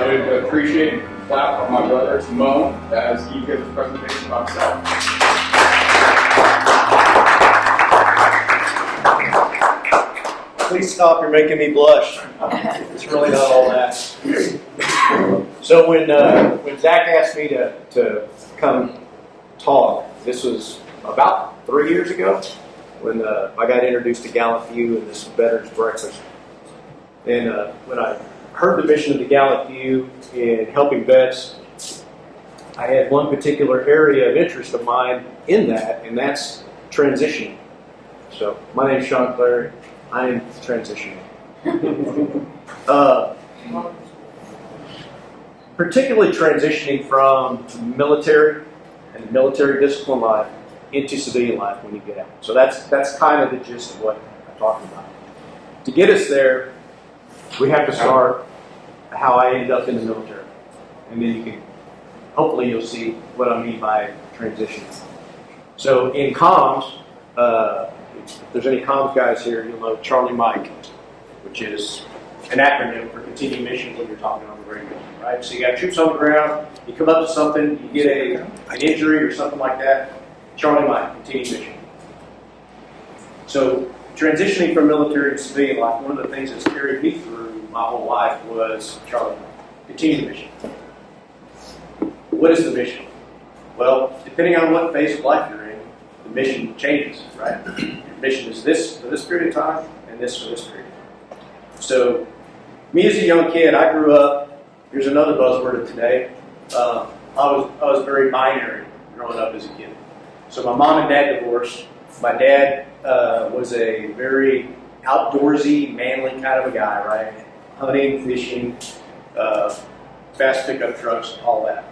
I would appreciate a clap from my brother Simone as he gives a presentation about himself. Please stop, you're making me blush. It's really not all that. So when Zach asked me to come talk, this was about 3 years ago, when I got introduced to Gallant View and this Veterans Breakfast. And when I heard the mission of the Gallant View in helping vets, I had one particular area of interest of mine in that, and that's transitioning. So my name is Shawn Clary. I am transitioning. Particularly transitioning from military and military discipline life into civilian life when you get out. So that's kind of the gist of what I'm talking about. To get us there, we have to start how I ended up in the military. And then hopefully you'll see what I mean by transition. So in comms, if there's any comms guys here, you'll know Charlie Mike, which is an acronym for continued mission when you're talking on the radio, right? So you got troops on the ground, you come up to something, you get an injury or something like that, Charlie Mike, continued mission. So transitioning from military to civilian life, one of the things that's carried me through my whole life was Charlie Mike, continued mission. What is the mission? Well, depending on what phase of life you're in, the mission changes, right? Your mission is this for this period of time, and this for this period of time. So, me as a young kid, I grew up, here's another buzzword of today, I was very binary growing up as a kid. So my mom and dad divorced. My dad was a very outdoorsy, manly kind of a guy, right? Hunting, fishing, fast pickup trucks, all that.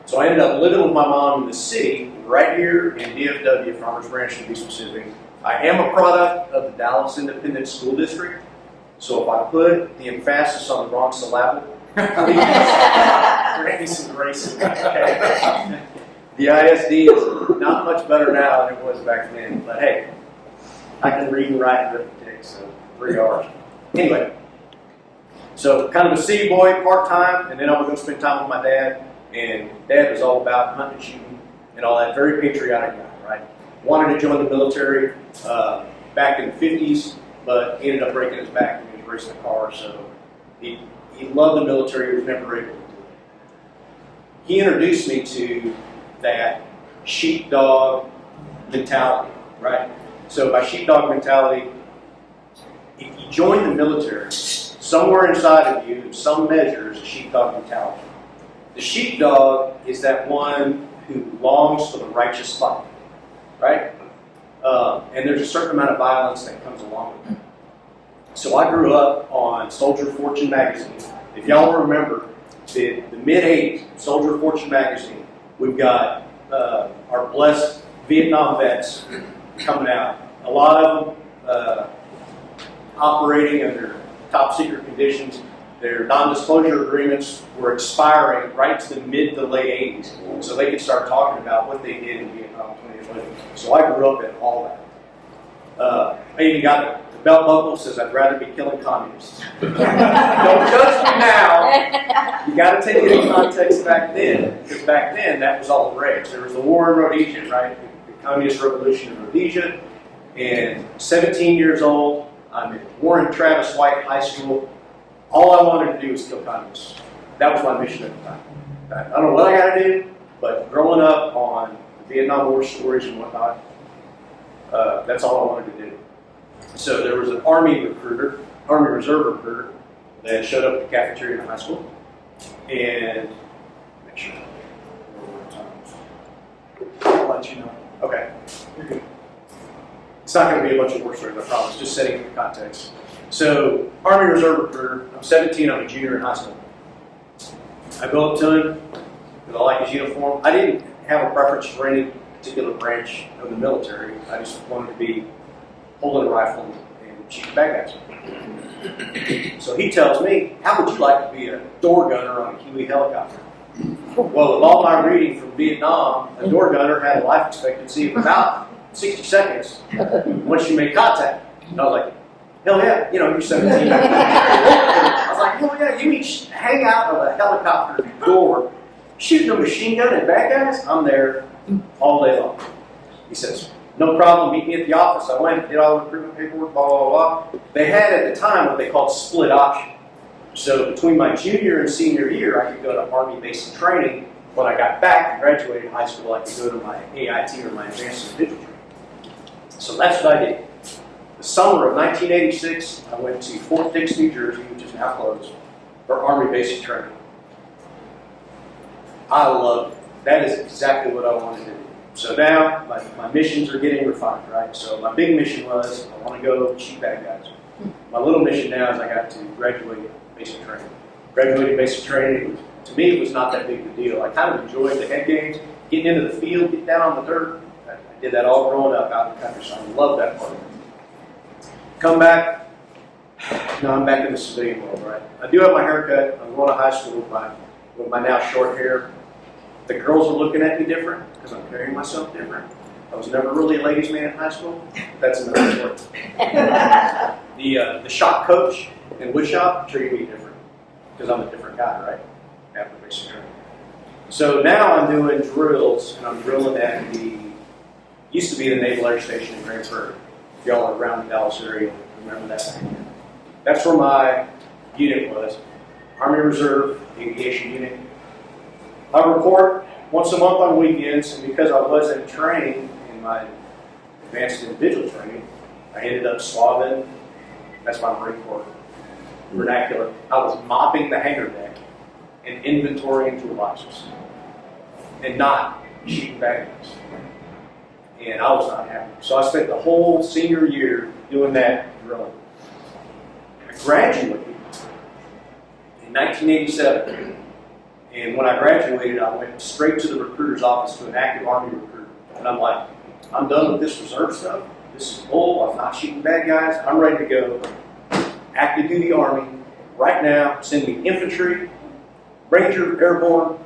So I ended up living with my mom in the city, right here in DFW, Farmers Branch to be specific. I am a product of the Dallas Independent School District, so if I put the emphasis on the wrong syllable, please, some grace in that, okay? The ISD is not much better now than it was back then, but hey, I can read and write and arithmetic, so 3 hours. Anyway, so kind of a city boy, part-time, and then I was going to spend time with my dad. And Dad was all about hunting and shooting and all that, very patriotic guy, right? Wanted to join the military back in the 50s, but ended up breaking his back when he was racing a car, so he loved the military, he was never able to do it. He introduced me to that sheepdog mentality, right? So by sheepdog mentality, if you join the military, somewhere inside of you, in some measure, is a sheepdog mentality. The sheepdog is that one who longs for the righteous fight, right? And there's a certain amount of violence that comes along with it. So I grew up on Soldier Fortune magazine. If y'all remember, the mid-80s, Soldier Fortune magazine, we've got our blessed Vietnam vets coming out. A lot of them operating under top secret conditions. Their non-disclosure agreements were expiring right to the mid to late 80s, so they could start talking about what they did in Vietnam 2011. So I grew up in all that. I even got the belt buckle that says, "I'd rather be killing communists." Don't judge me now. You got to take it in context back then, because back then that was all the rage. There was the war in Rhodesia, right? The communist revolution in Rhodesia. And 17 years old, I'm at Warren Travis White High School. All I wanted to do was kill communists. That was my mission at the time. I don't know what I got to do, but growing up on the Vietnam War stories and whatnot, that's all I wanted to do. So there was an Army Reserve recruiter that showed up at the cafeteria in high school, and make sure I'll let you know. Okay. It's not going to be a bunch of war stories, I promise. Just setting the context. So, Army Reserve recruiter, I'm 17, I'm a junior in high school. I go up to him, because I like his uniform. I didn't have a preference for any particular branch of the military. I just wanted to be holding a rifle and shooting bad guys. So he tells me, how would you like to be a door gunner on a Huey helicopter? Well, with all my reading from Vietnam, a door gunner had a life expectancy of about 60 seconds once you made contact. And I was like, hell yeah, you're 17. I was like, oh yeah, you each hang out of a helicopter door, shooting a machine gun at bad guys? I'm there all day long. He says, no problem, meet me at the office. I went, did all the recruitment paperwork, blah, blah, blah. They had at the time what they called split option. So between my junior and senior year, I could go to Army basic training. When I got back and graduated high school, I could go to my AIT or my advanced individual training. So that's what I did. The summer of 1986, I went to Fort Dix, New Jersey, which is now closed, for Army basic training. I loved it. That is exactly what I wanted to do. So now my missions are getting refined, right? So my big mission was I want to go shoot bad guys. My little mission now is I got to graduate basic training. Graduating basic training, to me, it was not that big of a deal. I kind of enjoyed the head games, getting into the field, getting down on the dirt. I did that all growing up out in the country, so I love that part of it. Come back, now I'm back in the civilian world, right? I do have my haircut. I'm going to high school with my now short hair. The girls are looking at me different because I'm carrying myself different. I was never really a ladies' man in high school. That's another story. The shop coach in wood shop treated me different because I'm a different guy, right? After basic training. So now I'm doing drills, and I'm drilling at used to be the Naval Air Station in Grand Prairie. If y'all are around the Dallas area, remember that. That's where my unit was. Army Reserve Aviation Unit. I report once a month on weekends, and because I wasn't trained in my advanced individual training, I ended up swabbing. That's my Marine Corps vernacular. I was mopping the hangar deck and inventorying toolboxes and not shooting bad guys. And I was not happy. So I spent the whole senior year doing that drilling. I graduated in 1987. And when I graduated, I went straight to the recruiter's office to an active Army recruiter. And I'm like, I'm done with this reserve stuff. This is bull. I'm not shooting bad guys. I'm ready to go. Active duty Army. Right now, send me infantry, Ranger, airborne,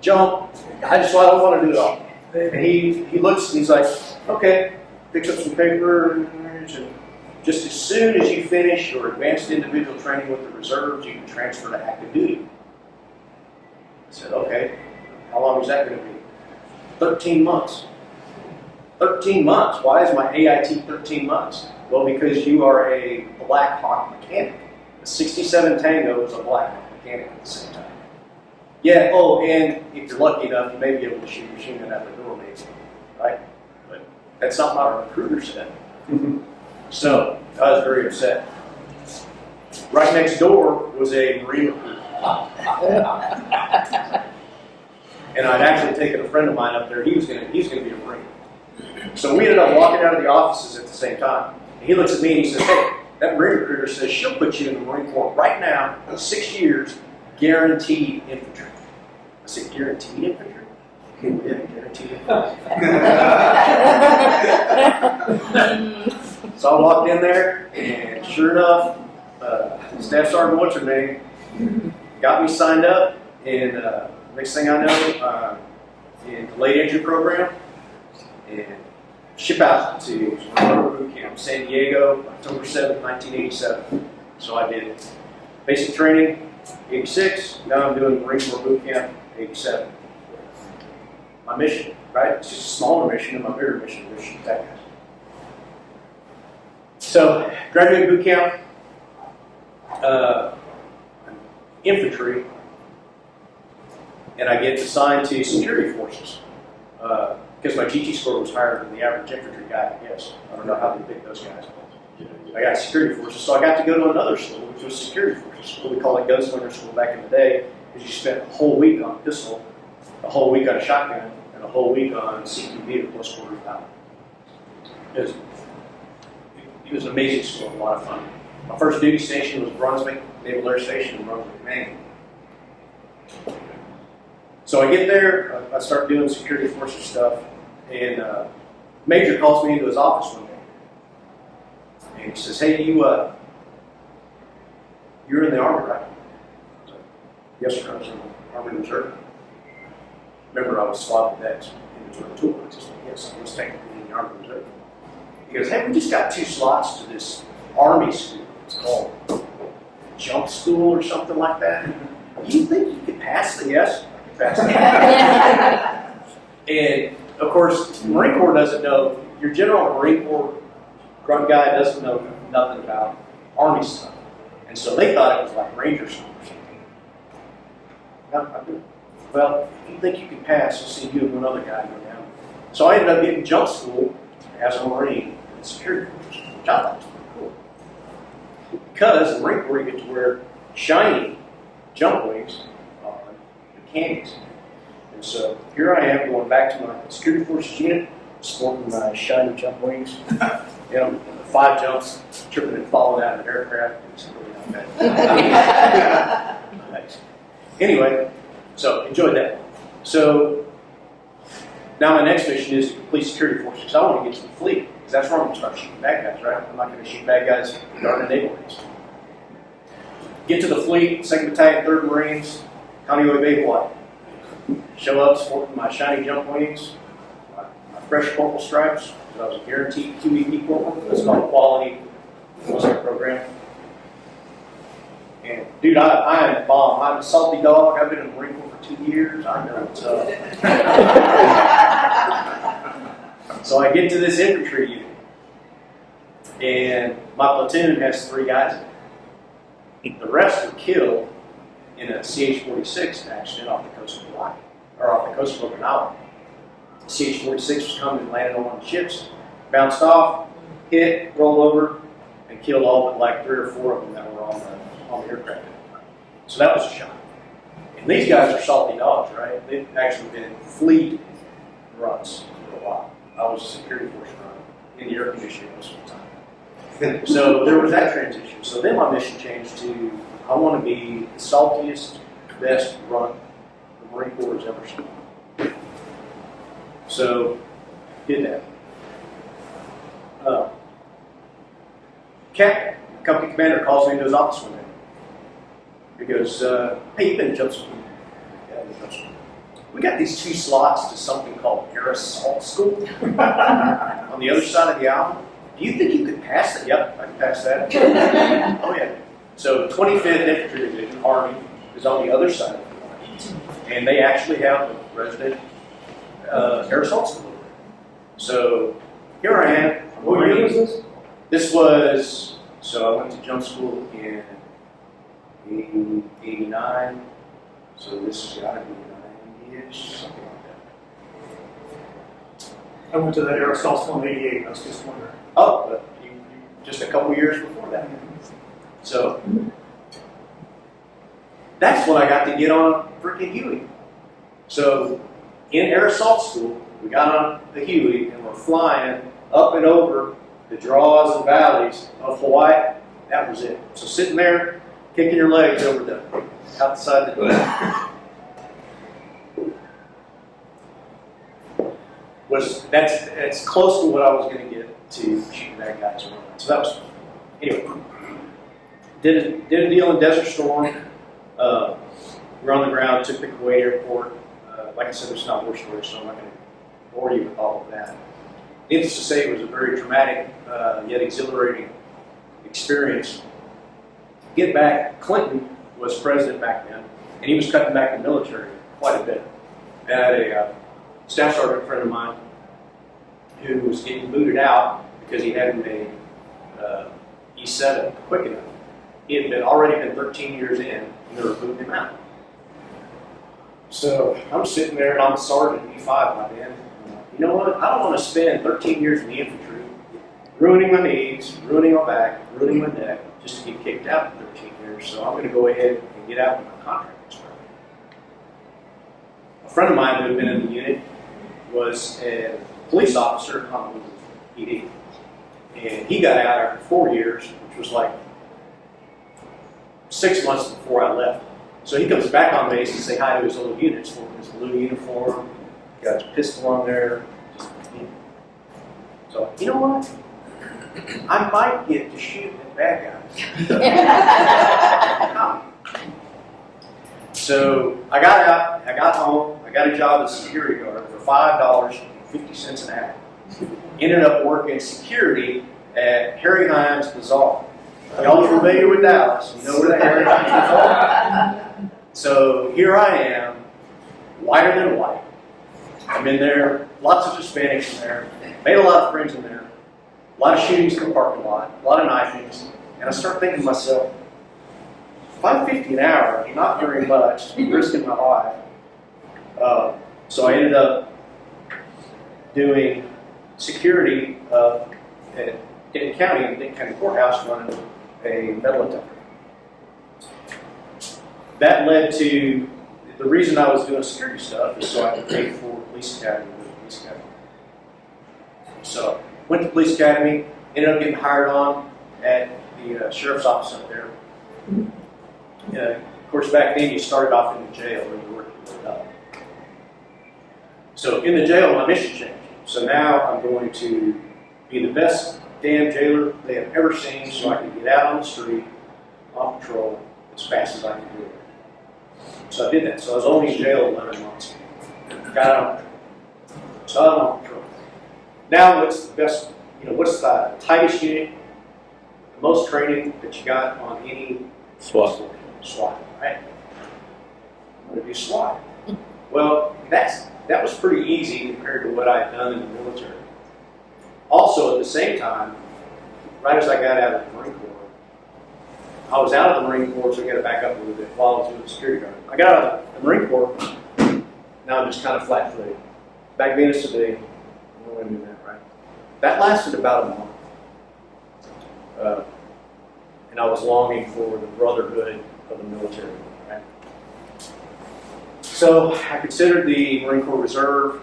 jump. I don't want to do it all. And he looks and he's like, okay, picks up some paper. And just as soon as you finish your advanced individual training with the reserves, you can transfer to active duty. I said, okay, how long is that going to be? 13 months. 13 months. Why is my AIT 13 months? Well, because you are a Black Hawk mechanic. A 67 Tango is a Black Hawk mechanic at the same time. Yeah, oh, and if you're lucky enough, you may be able to shoot a machine gun out the door, maybe, right? But that's not what our recruiter said. So I was very upset. Right next door was a Marine recruiter. And I'd actually taken a friend of mine up there. He was going to be a Marine. So we ended up walking out of the offices at the same time. And he looks at me and he says, hey, that Marine recruiter says she'll put you in the Marine Corps right now, 6 years, guaranteed infantry. I said, guaranteed infantry? Yeah, guaranteed infantry. So I walked in there, and sure enough, Staff Sergeant, what's her name, got me signed up, and next thing I know, in the late entry program, and ship out to boot camp, San Diego, October 7th, 1987. So I did basic training, 86. Now I'm doing Marine Corps boot camp, 87. My mission, right? It's just a smaller mission than my bigger mission, shoot that guy. So graduate boot camp, infantry, and I get assigned to security forces because my GT score was higher than the average infantry guy, I guess. I don't know how they pick those guys. I got security forces, so I got to go to another school, which was security forces school. We called it gunslinger school back in the day, because you spent a whole week on a pistol, a whole week on a shotgun, and a whole week on CQB at close quarters power. It was an amazing school, a lot of fun. My first duty station was Brunswick Naval Air Station in Brunswick, Maine. So I get there, I start doing security forces stuff, and Major calls me into his office one day. And he says, hey, you're in the Army, right? I was like, yes, sir, I was in the Army Reserve. Remember, I was swabbing decks in the toolbox. I said, yes, I was technically in the Army Reserve. He goes, hey, we just got 2 slots to this Army school. It's called jump school or something like that. Do you think you could pass it? Yes, I could pass it. And of course, the Marine Corps doesn't know, your general Marine Corps grunt guy doesn't know nothing about Army stuff. And so they thought it was like Ranger school or something. Well, if you think you can pass, you'll see you and one other guy go down. So I ended up getting jump school as a Marine in security forces, which I thought was pretty cool. Because the Marine Corps, you get to wear shiny jump wings on the camis. And so here I am going back to my security forces unit, sporting my shiny jump wings. You know, 5 jumps, tripping and falling out of an aircraft. It's really not bad. Nice. Anyway, so enjoyed that. So now my next mission is to complete security forces because I want to get to the fleet because that's where I'm going to start shooting bad guys, right? I'm not going to shoot bad guys during the naval base. Get to the fleet, 2nd Battalion, 3rd Marines, Kaneohe Bay, Hawaii. Show up sporting my shiny jump wings, my fresh corporal stripes. I was a guaranteed QEP corporal. It's called Quality Military Program. And dude, I am a bomb. I'm a salty dog. I've been in the Marine Corps for 2 years. I know what's up. So I get to this infantry unit, and my platoon has 3 guys in it. The rest were killed in a CH-46 accident off the coast of Hawaii, or off the coast of Okinawa. CH-46 was coming and landed on one of the ships, bounced off, hit, rolled over, and killed all but like 3 or 4 of them that were on the aircraft. So that was a shock. And these guys are salty dogs, right? They've actually been fleet runs for a while. I was a security force run in the air conditioning most of the time. So there was that transition. So then my mission changed to, I want to be the saltiest, best run the Marine Corps has ever seen. So, did that. Captain, company commander calls me into his office one day. He goes, hey, you've been to jump school. Yeah, I've been to jump school. We got these 2 slots to something called air assault school on the other side of the island. Do you think you could pass that? Yep, I can pass that. Oh, yeah. So, 25th Infantry Division, Army, is on the other side of the island. And they actually have a resident air assault school. So here I am. What year was this? This was, so I went to jump school in 89. So this has got to be 90-ish, something like that. I went to that air assault school in '88. I was just wondering. Oh, but you just a couple years before that. So that's when I got to get on a freaking Huey. So in air assault school, we got on the Huey and we're flying up and over the draws and valleys of Hawaii. That was it. So sitting there, kicking your legs over the outside the door. That's close to what I was going to get to shooting that guy's around. So that was fun. Anyway, did a deal in Desert Storm. We're on the ground, took the Kuwait airport. Like I said, it's not war story, so I'm not going to bore you with all of that. Needless to say, it was a very traumatic yet exhilarating experience. Get back, Clinton was president back then, and he was cutting back the military quite a bit. I had a staff sergeant friend of mine who was getting booted out because he hadn't made E7 quick enough. He had already been 13 years in, and they were booting him out. So I'm sitting there, and I'm a sergeant, E5 by then. You know what? I don't want to spend 13 years in the infantry, ruining my knees, ruining my back, ruining my neck, just to get kicked out in 13 years. So I'm going to go ahead and get out when my contract expires. A friend of mine who had been in the unit was a police officer on the PD. And he got out after 4 years, which was like 6 months before I left. So he comes back on base to say hi to his old units, wearing his blue uniform, got his pistol on there. So, you know what? I might get to shoot at bad guys. So I got out, I got home, I got a job as a security guard for $5.50 an hour. Ended up working security at Harry Hines Bazaar. Y'all are familiar with Dallas. You know where the Heritage is. So here I am, whiter than white. I'm in there, lots of Hispanics in there, made a lot of friends in there, a lot of shootings in the parking lot, a lot of knifings, and I start thinking to myself, $5.50 an hour is not very much to be risking my life. So I ended up doing security at Denton County, in Denton County Courthouse, running a metal detector. That led to, the reason I was doing security stuff is so I could pay for police academy. So went to police academy, ended up getting hired on at the sheriff's office up there. Of course, back then you started off in the jail where you worked your way up. So in the jail, my mission changed. So now I'm going to be the best damn jailer they have ever seen, so I can get out on the street, on patrol, as fast as I can do it. So I did that. So I was only in jail 11 months. Got out. So I'm on patrol. Now, what's the best? What's the tightest unit, the most training that you got on any SWAT. SWAT, right? I'm going to do SWAT. Well, that was pretty easy compared to what I had done in the military. Also, at the same time, right as I got out of the Marine Corps, I was out of the Marine Corps, so I got to back up a little bit while I was doing the security guard. I got out of the Marine Corps, now I'm just kind of flat-footed. Back being a civilian, I don't want to do that, right? That lasted about a month. And I was longing for the brotherhood of the military, right? So I considered the Marine Corps Reserve,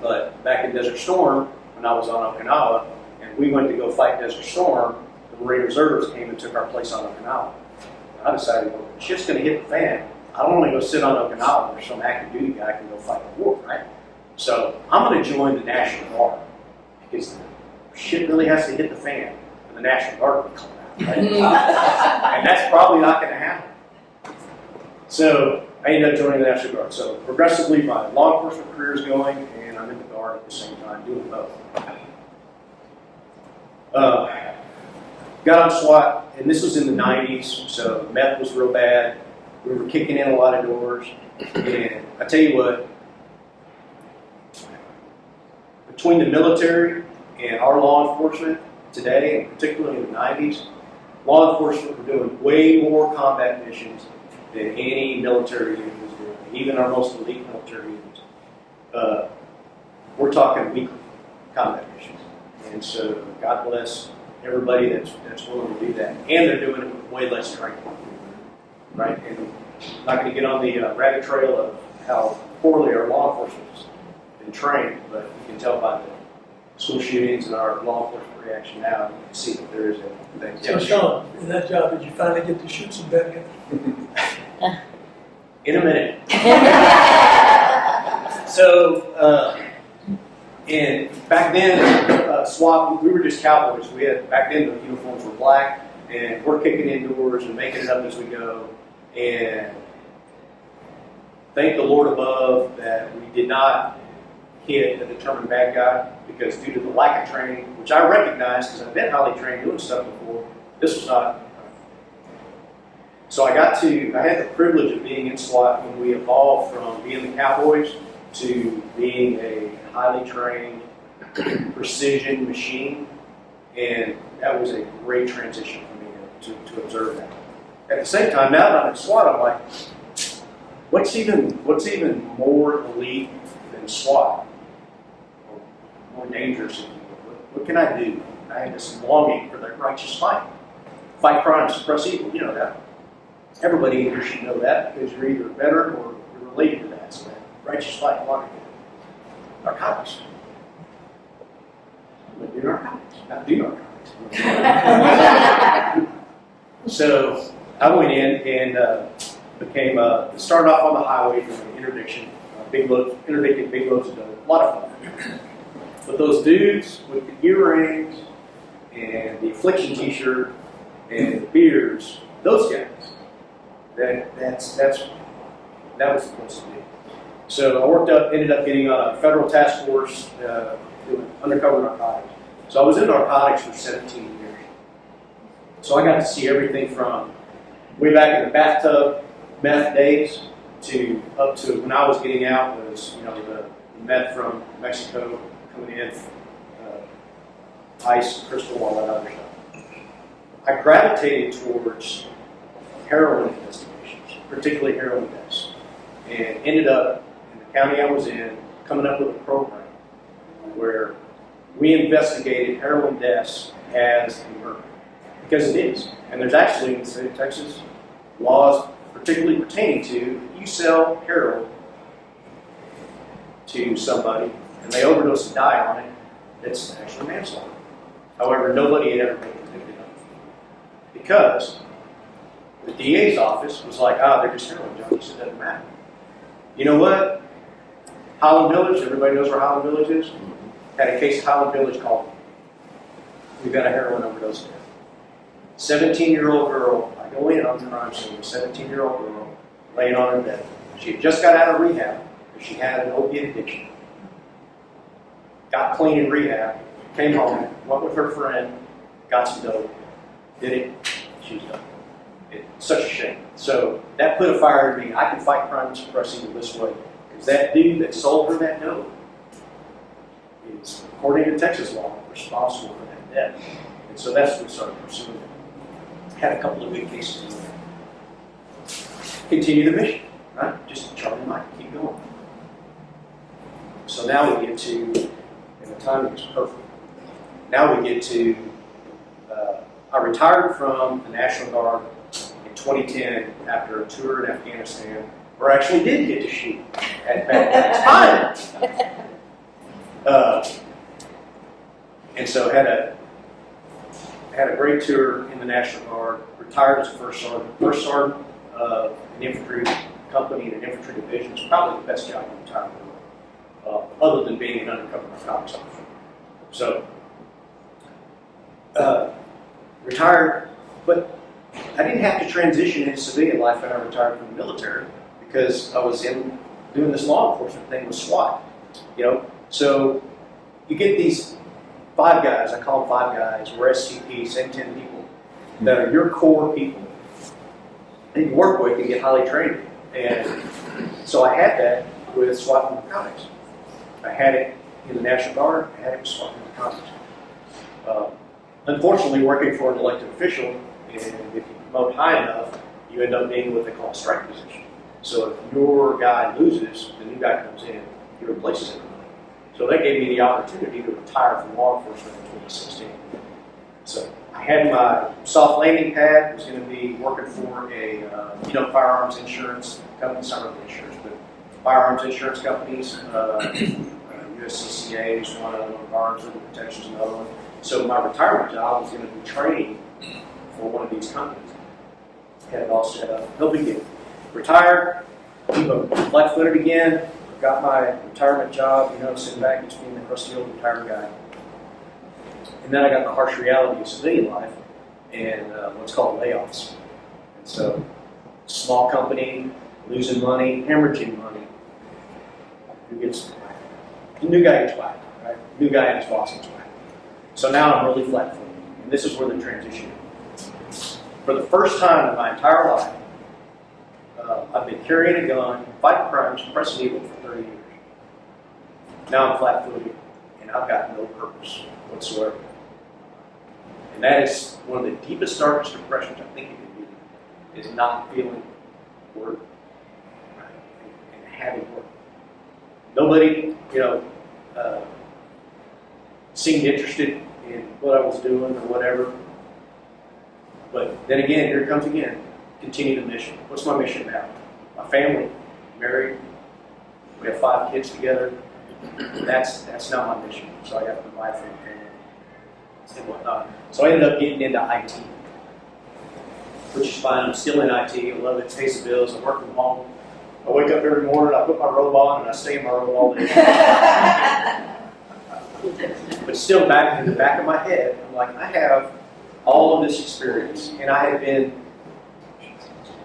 but back in Desert Storm, when I was on Okinawa, and we went to go fight Desert Storm, the Marine Reserves came and took our place on Okinawa. And I decided, well, the shit's going to hit the fan. I don't want to go sit on Okinawa where some active duty guy can go fight the war, right? So I'm going to join the National Guard because the shit really has to hit the fan for the National Guard to come out, right? And that's probably not going to happen. So I ended up joining the National Guard. So progressively, my law enforcement career is going, and I'm in the Guard at the same time, doing both. Got on SWAT, and this was in the 90s, so meth was real bad. We were kicking in a lot of doors, and I tell you what, between the military and our law enforcement today, and particularly in the 90s, law enforcement were doing way more combat missions than any military unit was doing, even our most elite military units. We're talking weekly combat missions. And so God bless everybody that's willing to do that. And they're doing it with way less training. Right? And I'm not going to get on the rabbit trail of how poorly our law enforcement has been trained, but you can tell by the school shootings and our law enforcement reaction now, you can see that there is a thing. So Shawn, in that job, did you finally get to shoot some bad guys? In a minute. So, and back then, SWAT, we were just cowboys. Back then the uniforms were black, and we're kicking indoors and making it up as we go. And thank the Lord above that we did not hit a determined bad guy, because due to the lack of training, which I recognize because I've been highly trained doing stuff before, this was not. So I had the privilege of being in SWAT when we evolved from being the cowboys to being a highly trained precision machine, and that was a great transition for me to observe that. At the same time, now that I'm in SWAT, I'm like, what's even more elite than SWAT? Or more dangerous, if you will. What can I do? I had this longing for that righteous fight. Fight crime, suppress evil, you know that. Everybody here should know that, because you're either a veteran or you're related to that. So that righteous fight, narcotics. I'm going to do narcotics, not do narcotics. So I went in and started off on the highway from an interdicted big loads of dope. A lot of fun. But those dudes with the earrings and the affliction t-shirt and the beards, those guys, that was the place to be. So I ended up getting on a federal task force doing undercover narcotics. So I was in narcotics for 17 years. So I got to see everything from way back in the bathtub meth days to up to when I was getting out was, the meth from Mexico coming in, ice, crystal, all that other stuff. I gravitated towards heroin investigations, particularly heroin deaths, and ended up in the county I was in coming up with a program where we investigated heroin deaths as a murder, because it is. And there's actually in the state of Texas laws particularly pertaining to if you sell heroin to somebody and they overdose and die on it, it's actually manslaughter. However, nobody had ever been convicted of it because the DA's office was like, they're just heroin junkies, it doesn't matter. You know what? Highland Village, everybody knows where Highland Village is? Had a case of Highland Village called. We've got a heroin overdose death. 17-year-old girl, I go in on the crime scene, a 17-year-old girl laying on her bed. She had just got out of rehab because she had an opiate addiction. Got clean in rehab, came home, went with her friend, got some dope, did it, she was done. It's such a shame. So that put a fire in me. I can fight crime and suppress evil this way. Because that dude that sold her that dope is, according to Texas law, responsible for that death. And so that's what we started pursuing it. Had a couple of big cases in there. Continue the mission, right? Just Charlie and Mike, keep going. So now we get to, and the timing is perfect. Now we get to, I retired from the National Guard in 2010 after a tour in Afghanistan, where I actually did get to shoot at that time. And so had a great tour in the National Guard, retired as a first sergeant of an infantry company and an infantry division. It's probably the best job in the entire world, other than being an undercover narcotics officer. So, retired, but I didn't have to transition into civilian life when I retired from the military because I was doing this law enforcement thing with SWAT. So you get these 5 guys, I call them 5 guys, we're SCP, same 10 people, that are your core people that you work with and get highly trained. And so I had that with SWAT and narcotics. I had it in the National Guard, I had it with SWAT and narcotics. Unfortunately, working for an elected official, and if you promote high enough, you end up being what they call a strike position. So if your guy loses, the new guy comes in, he replaces everybody. So that gave me the opportunity to retire from law enforcement in 2016. So I had my soft landing pad, was going to be working for a firearms insurance company, it's not really insurance, but firearms insurance companies, USCCA is one of them, Arms Legal Protection is another one. So my retirement job was going to be training for one of these companies. Had it all set up, no big deal. Retired, flat-footed again, got my retirement job, sitting back just being the crusty old retired guy. And then I got the harsh reality of civilian life and what's called layoffs. And so, small company, losing money, hemorrhaging money. Who gets whacked? The new guy gets whacked, right? New guy and his boss gets whacked. So now I'm really flat-footed, and this is where the transition is. For the first time in my entire life, I've been carrying a gun, fighting crimes, suppressing evil for 30 years. Now I'm flat-footed, and I've got no purpose whatsoever. And that is one of the deepest, darkest depressions I think it can be, is not feeling work, right? And having work. Nobody, seemed interested in what I was doing or whatever. But then again, here it comes again. Continue the mission. What's my mission now? My family, married. We have 5 kids together. That's not my mission. So I got my wife and whatnot. So I ended up getting into IT, which is fine. I'm still in IT. I love it. Pays the bills. I work from home. I wake up every morning. I put my robe on and I stay in my robe all day. But still, back in the back of my head, I'm like, I have all of this experience, and I have been,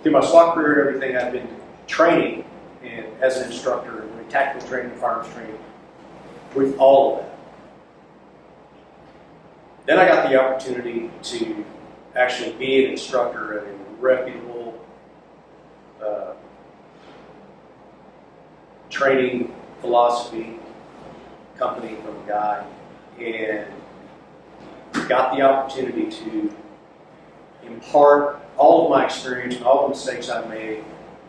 through my SWAT career and everything, I've been training and as an instructor, and doing tactical training, firearms training, with all of that. Then I got the opportunity to actually be an instructor at a reputable training philosophy company from a guy, and got the opportunity to impart all of my experience and all the mistakes I made,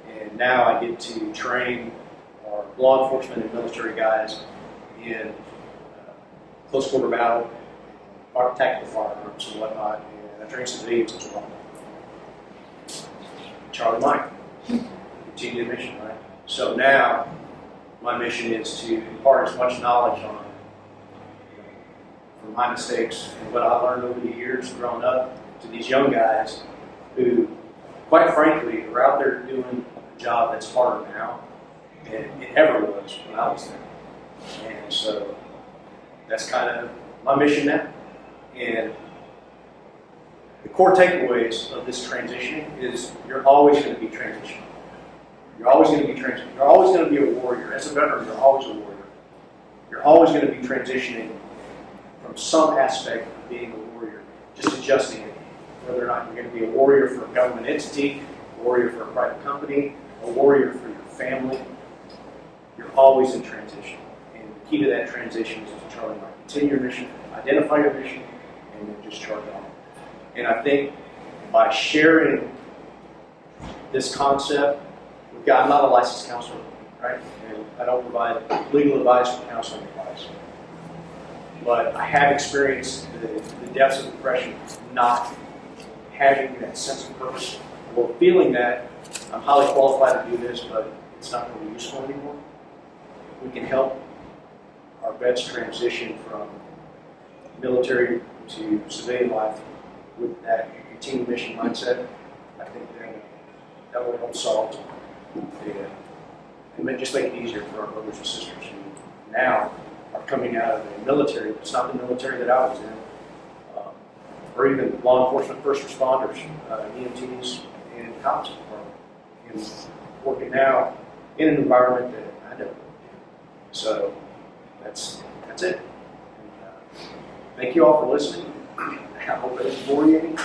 and now I get to train our law enforcement and military guys in close quarter battle, tactical firearms and whatnot, and I train civilians as well. Charlie Mike, continue the mission, right? So now my mission is to impart as much knowledge on from my mistakes and what I learned over the years growing up to these young guys who, quite frankly, are out there doing a job that's harder now than it ever was when I was there. And so that's kind of my mission now. And the core takeaways of this transition is you're always going to be transitioning. You're always going to be transitioning. You're always going to be a warrior. As a veteran, you're always a warrior. You're always going to be transitioning from some aspect of being a warrior, just adjusting it. Whether or not you're going to be a warrior for a government entity, a warrior for a private company, a warrior for your family, you're always in transition. And the key to that transition is to Charlie Mike. Continue your mission, identify your mission, and then just charge on. And I think by sharing this concept, I'm not a licensed counselor, right? And I don't provide legal advice or counseling advice. But I have experienced the depths of depression, not having that sense of purpose, or feeling that I'm highly qualified to do this, but it's not really useful anymore. We can help our vets transition from military to civilian life with that continued mission mindset. I think that will help solve and just make it easier for our brothers and sisters who now are coming out of the military. It's not the military that I was in, or even law enforcement, first responders, EMTs, and cops, and working now in an environment that I know. So that's it. And, thank you all for listening. I hope it didn't bore you any.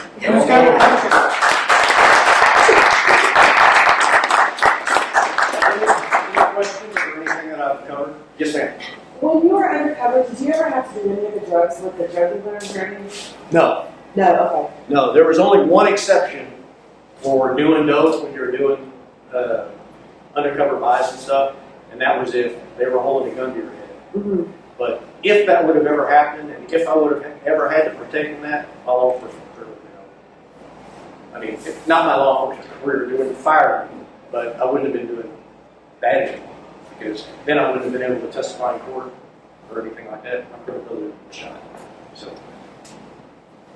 Questions or anything that I've covered? Yes, ma'am. When you were undercover, did you ever have to do any of the drugs with the drug dealer journeys? No. No, okay. No, there was only one exception for doing those when you're doing undercover buys and stuff, and that was if they were holding a gun to your head. Mm-hmm. But if that would have ever happened, and if I would have ever had to partake in that, my law enforcement career, I mean, not my law enforcement career doing fire, but I wouldn't have been doing that anymore, because then I wouldn't have been able to testify in court or anything like that. My credibility would have been shot. So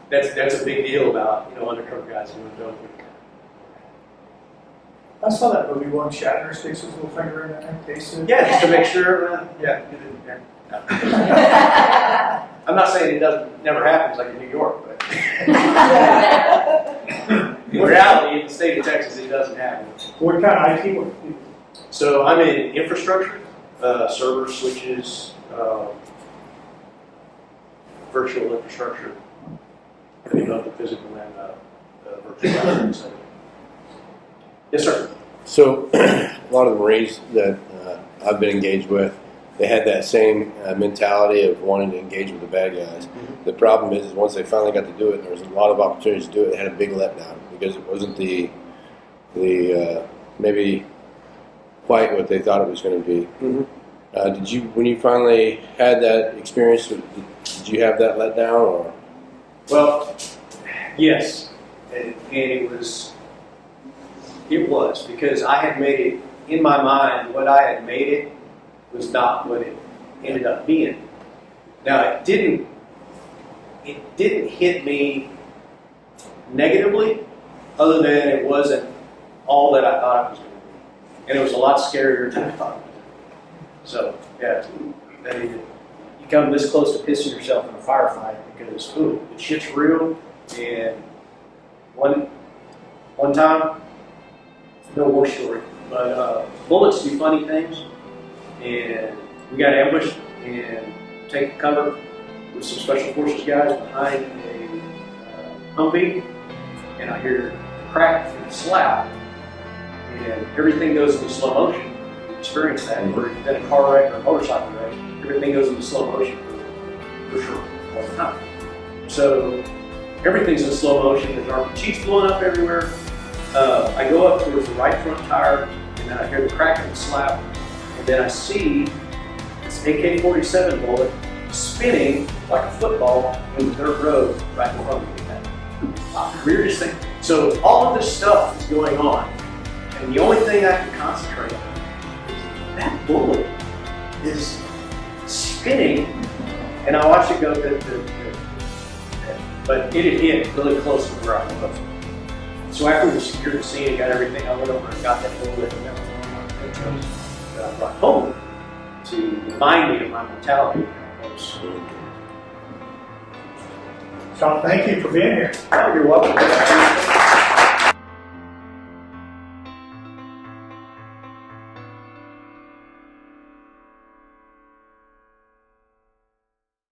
that's a big deal about undercover guys doing dope. I saw that movie one Shatner sticks his little finger in there. Tasted. Yeah, just to make sure. Yeah. I'm not saying never happens like in New York, but in reality, in the state of Texas, it doesn't happen. What kind of IT work? So I'm in infrastructure, servers, switches, virtual infrastructure, both the physical and virtual. So. Yes, sir. So a lot of the Marines that I've been engaged with, they had that same mentality of wanting to engage with the bad guys. Mm-hmm. The problem is once they finally got to do it, there was a lot of opportunities to do it. They had a big letdown because it wasn't the maybe quite what they thought it was going to be. Mm-hmm. Did you, when you finally had that experience, did you have that letdown or? Well, yes, and it was because I had made it in my mind. What I had made it was not what it ended up being. Now it didn't hit me negatively, other than it wasn't all that I thought it was going to be, and it was a lot scarier than I thought it was. So yeah, you come this close to pissing yourself in a firefight because the shit's real. And one time, no war story, but bullets do funny things, and we got ambushed and taken cover with some special forces guys behind a Humvee, and I hear the crack from the slap, and everything goes into slow motion. You experience that, or you've been in a car wreck or a motorcycle wreck, everything goes into slow motion for sure, all the time. So everything's in slow motion, there's RPGs blowing up everywhere. I go up towards the right front tire, and then I hear the crack of the slap, and then I see this AK-47 bullet spinning like a football in the dirt road right in front of me. Weirdest thing. So all of this stuff is going on, and the only thing I can concentrate on is that bullet is spinning, and I watch it go, but it had hit really close to where I was. So after we secured the scene and got everything, I went over and got that bullet, and that was one of my pictures that I brought home to remind me of my mentality. Shawn, thank you for being here. Oh, you're welcome.